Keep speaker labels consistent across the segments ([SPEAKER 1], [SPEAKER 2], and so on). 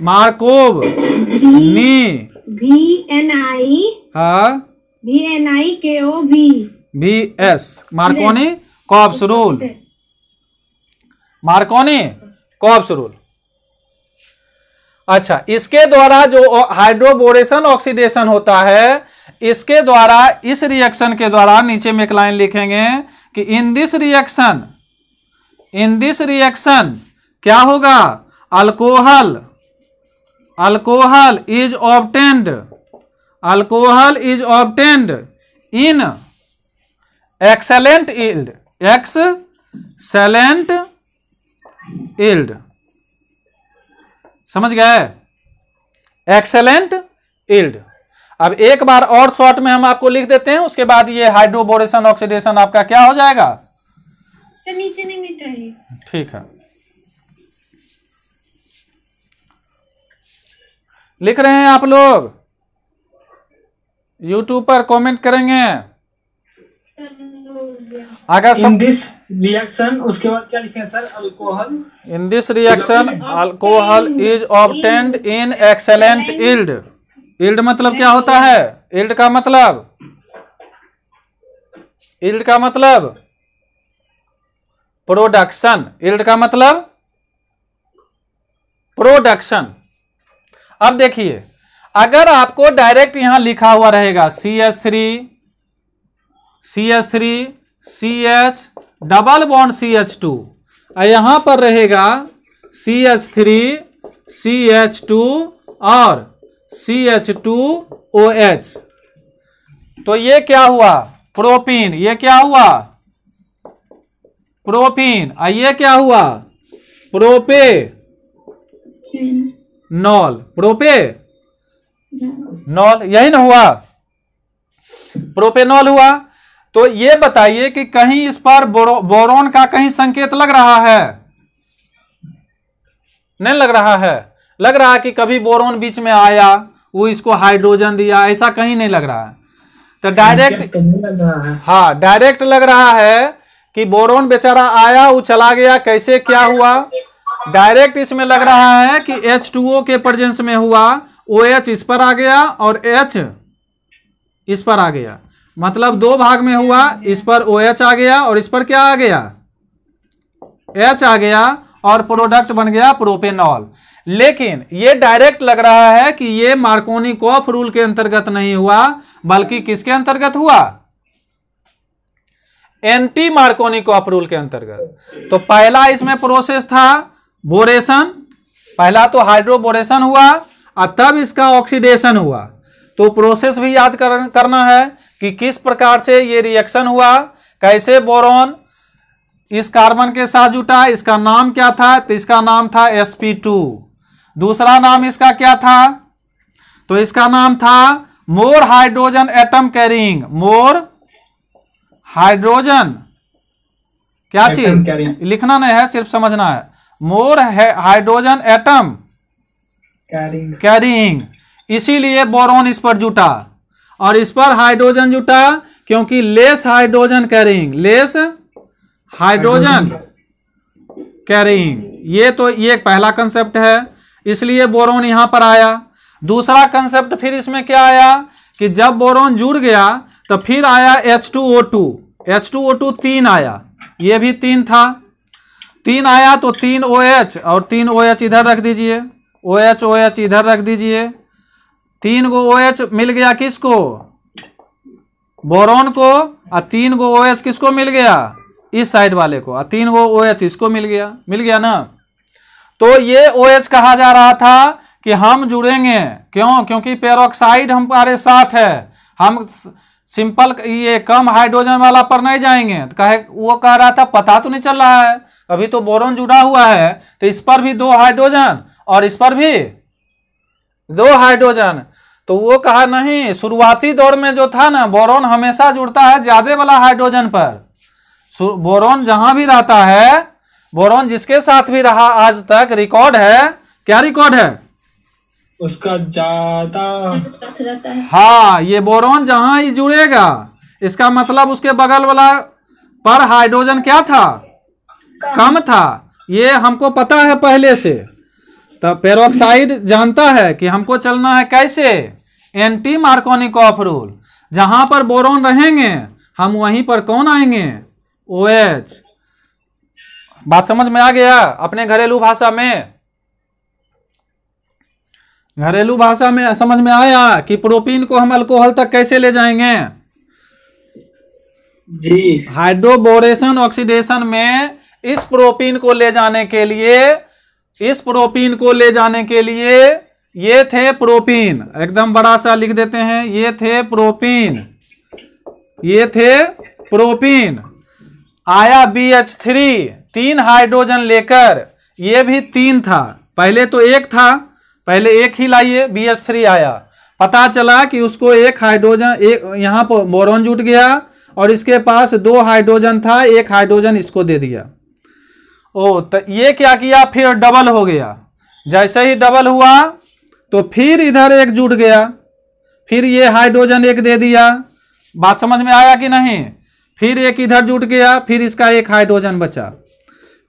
[SPEAKER 1] Markov नी
[SPEAKER 2] VNI
[SPEAKER 1] हाँ
[SPEAKER 2] VNI KOV
[SPEAKER 1] VS Markovnikov's rule, Markovnikov's rule. अच्छा, इसके द्वारा जो हाइड्रोबोरेशन ऑक्सीडेशन होता है, इसके द्वारा, इस रिएक्शन के द्वारा, नीचे में एक लाइन लिखेंगे कि इन दिस रिएक्शन क्या होगा, alcohol is obtained in excellent yield, समझ गए, एक्सेलेंट यील्ड। अब एक बार और शॉर्ट में हम आपको लिख देते हैं, उसके बाद ये हाइड्रोबोरेशन ऑक्सीडेशन आपका क्या हो जाएगा,
[SPEAKER 2] नीचे नहीं मिटाइए,
[SPEAKER 1] ठीक है। लिख रहे हैं आप लोग, YouTube पर कमेंट करेंगे अगर
[SPEAKER 3] इन दिस रिएक्शन, उसके बाद क्या लिखे हैं sir, alcohol,
[SPEAKER 1] in this reaction alcohol is obtained in excellent yield. Yield मतलब क्या होता है, यील्ड का मतलब प्रोडक्शन, यील्ड का मतलब प्रोडक्शन। अब देखिए, अगर आपको डायरेक्ट यहां लिखा हुआ रहेगा CH3 CH double bond CH2, यहां पर रहेगा CH3 CH2 और CH2OH, तो ये क्या हुआ, प्रोपीन, ये क्या हुआ प्रोपीन, ये क्या हुआ प्रोपेनॉल, यही ना हुआ, प्रोपेनॉल हुआ। तो ये बताइए कि कहीं इस पर बोरोन का कहीं संकेत लग रहा है, नहीं लग रहा है, लग रहा है कि कभी बोरोन बीच में आया, वो इसको हाइड्रोजन दिया, ऐसा कहीं नहीं लग रहा है। तो डायरेक्ट
[SPEAKER 3] लग रहा है,
[SPEAKER 1] हाँ डायरेक्ट लग रहा है कि बोरोन बेचारा आया, वो चला गया, कैसे क्या हुआ, डायरेक्ट इसमें लग रहा है कि H2O के प्रेजेंस में हुआ, OH इस पर आ गया और H इस पर आ गया, मतलब दो भाग में हुआ, इस पर OH आ गया और इस पर क्या आ गया, H आ गया, और प्रोडक्ट बन गया प्रोपेनॉल। लेकिन ये डायरेक्ट लग रहा है कि ये मार्कोनी-कॉफ रूल के अंतर्गत नहीं हुआ, बल्कि किसके अंतर्गत हुआ, एंटी मार्कोनी-कॉफ रूल के अंतर्गत। तो पहला इसमें प्रोसेस था बोरेशन, पहला तो हाइड्रोबोरेशन हुआ और तब इसका ऑक्सीडेशन हुआ। तो प्रोसेस भी याद करना है कि किस प्रकार से ये रिएक्शन हुआ, कैसे बोरॉन इस कार्बन के साथ जुटा, इसका नाम क्या था, तो इसका नाम था sp2। दूसरा नाम इसका क्या था, तो इसका नाम था more hydrogen atom carrying, more hydrogen क्या चीज, लिखना नहीं है, सिर्फ समझना है, मोर हाइड्रोजन एटम कैरिंग, इसीलिए बोरॉन इस पर जुटा, और इस पर हाइड्रोजन जुटा क्योंकि less hydrogen carrying, less hydrogen carrying, ये तो ये पहला कंसेप्ट है, इसलिए बोरॉन यहां पर आया। दूसरा कंसेप्ट फिर इसमें क्या आया कि जब बोरॉन जुड़ गया तो फिर आया H2O2 तीन आया, ये भी तीन था, तीन आया तो 3 OH और 3 OH इधर रख दीजिए, OH इधर रख दीजिए, 3 गो OH मिल गया किसको, बोरॉन को, और 3 गो OH किसको मिल गया, इस साइड वाले को, और 3 गो OH इसको मिल गया ना। तो ये OH कहा जा रहा था कि हम जुड़ेंगे, क्यों, क्योंकि पेरोक्साइड हमारे साथ है, हम सिंपल ये कम हाइड्रोजन वाला पर नहीं जाएंगे। तो वो कह रहा था पता तो नहीं चल रहा है, अभी तो बोरॉन जुड़ा हुआ है, तो इस पर भी 2 हाइड्रोजन और इस पर भी 2 हाइड्रोजन। तो वो कहा नहीं, शुरुआती दौर में जो था ना, बोरॉन हमेशा जुड़ता है ज्यादा वाला हाइड्रोजन पर, बोरॉन जहां भी रहता है, बोरॉन जिसके साथ भी रहा आज तक, रिकॉर्ड है, क्या रिकॉर्ड है
[SPEAKER 3] उसका ज्यादा
[SPEAKER 2] रहता है।
[SPEAKER 1] हाँ, ये बोरॉन जहां ही जुड़ेगा, इसका मतलब उसके बगल वाला पर हाइड्रोजन क्या था, कम था, ये हमको पता है पहले से। तो पेरोक्साइड जानता है कि हमको चलना है कैसे, एंटी मार्कोनिकॉफ रूल। जहां पर बोरॉन रहेंगे हम वहीं पर कौन आएंगे, OH। बात समझ में आ गया। अपने घरेलू भाषा में समझ में आया कि प्रोपीन को हम अल्कोहल तक कैसे ले जाएंगे।
[SPEAKER 3] जी।
[SPEAKER 1] हाइड्रोबोरेशन ऑक्सीडेशन में इस प्रोपीन को ले जाने के लिए ये थे प्रोपीन, एकदम बड़ा सा लिख देते हैं, ये थे प्रोपीन। आया BH3 3 हाइड्रोजन लेकर, ये भी 3 था, पहले तो 1 था, पहले 1 ही लाइए, BH3 आया। पता चला कि उसको 1 हाइड्रोजन, यहाँ पर बोरॉन जुट गया और इसके पास 2 हाइड्रोजन था, 1 हाइड्रोजन इसको दे दिया। ओ तो ये क्या किया, फिर डबल हो गया। जैसे ही डबल हुआ तो फिर इधर 1 जुट गया, फिर ये हाइड्रोजन 1 दे दिया। बात समझ में आया कि नहीं। फिर 1 इधर जुट गया, फिर इसका 1 हाइड्रोजन बचा,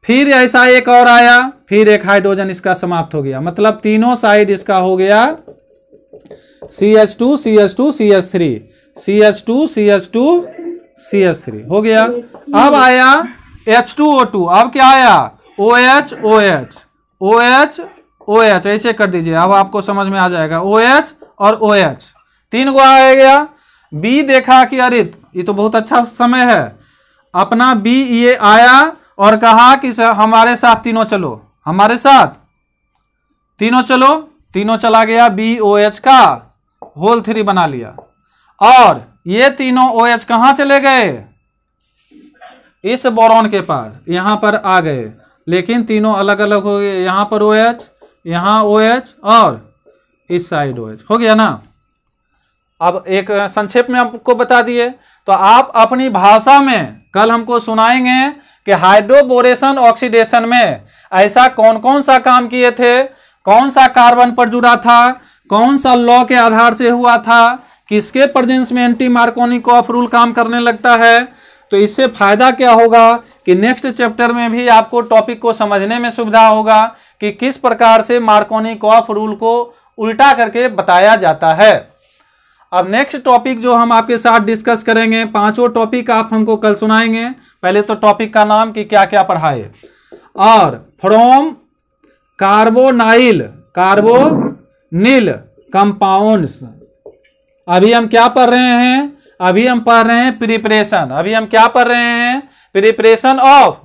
[SPEAKER 1] फिर ऐसा 1 और आया, फिर 1 हाइड्रोजन इसका समाप्त हो गया। मतलब तीनों साइड इसका हो गया CH2 CH2 CH3 CH2 CH2 CH3 हो गया। अब आया H2O2, अब क्या आया, OH OH OH OH, ऐसे कर दीजिए, अब आपको समझ में आ जाएगा। OH और OH 3 गो आ गया। B देखा कि अरे ये तो बहुत अच्छा समय है, अपना B ये आया और कहा कि हमारे साथ तीनों चलो, हमारे साथ तीनों चलो। तीनों चला गया, BOH का होल 3 बना लिया। और ये तीनों OH कहाँ चले गए, इस बोरॉन के पार, यहां पर आ गए, लेकिन तीनों अलग अलग हो गए। यहां पर OH, यहां OH और इस साइड OH हो गया ना। अब एक संक्षेप में आपको बता दिए, तो आप अपनी भाषा में कल हमको सुनाएंगे कि हाइड्रोबोरेशन ऑक्सीडेशन में ऐसा कौन कौन सा काम किए थे, कौन सा कार्बन पर जुड़ा था, कौन सा लॉ के आधार से हुआ था, किसके प्रेजेंस में एंटी मार्कोनिकॉफ रूल काम करने लगता है। तो इससे फायदा क्या होगा कि नेक्स्ट चैप्टर में भी आपको टॉपिक को समझने में सुविधा होगा कि किस प्रकार से मार्कोनिकॉफ रूल को उल्टा करके बताया जाता है। अब नेक्स्ट टॉपिक जो हम आपके साथ डिस्कस करेंगे, 5 टॉपिक आप हमको कल सुनाएंगे। पहले तो टॉपिक का नाम कि क्या क्या पढ़ाए, और फ्रॉम कार्बोनिल कंपाउंड्स। अभी हम क्या पढ़ रहे हैं, अभी हम पढ़ रहे हैं प्रिपरेशन। अभी हम क्या पढ़ रहे हैं, प्रिपरेशन ऑफ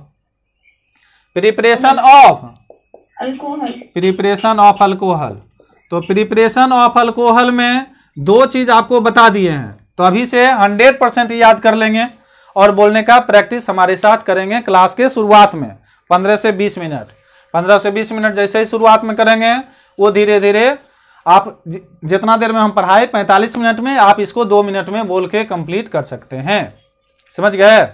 [SPEAKER 1] अल्कोहल। तो प्रिपरेशन ऑफ अल्कोहल में 2 चीज आपको बता दिए हैं, तो अभी से 100% याद कर लेंगे और बोलने का प्रैक्टिस हमारे साथ करेंगे क्लास के शुरुआत में 15 से 20 मिनट। 15 से 20 मिनट जैसे ही शुरुआत में करेंगे, वो धीरे धीरे आप जितना देर में हम पढ़ाए 45 मिनट में आप इसको 2 मिनट में बोल के कंप्लीट कर सकते हैं। समझ गए।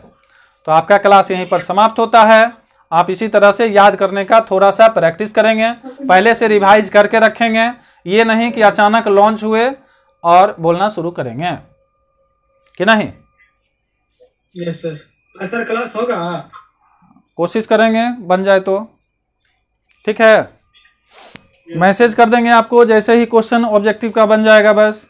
[SPEAKER 1] तो आपका क्लास यहीं पर समाप्त होता है। आप इसी तरह से याद करने का थोड़ा सा प्रैक्टिस करेंगे, पहले से रिवाइज करके रखेंगे। ये नहीं कि अचानक लॉन्च हुए और बोलना शुरू करेंगे कि नहीं।
[SPEAKER 3] Yes sir. सर क्लास होगा,
[SPEAKER 1] कोशिश करेंगे बन जाए तो ठीक है। मैसेज कर देंगे आपको जैसे ही क्वेश्चन ऑब्जेक्टिव का बन जाएगा बस।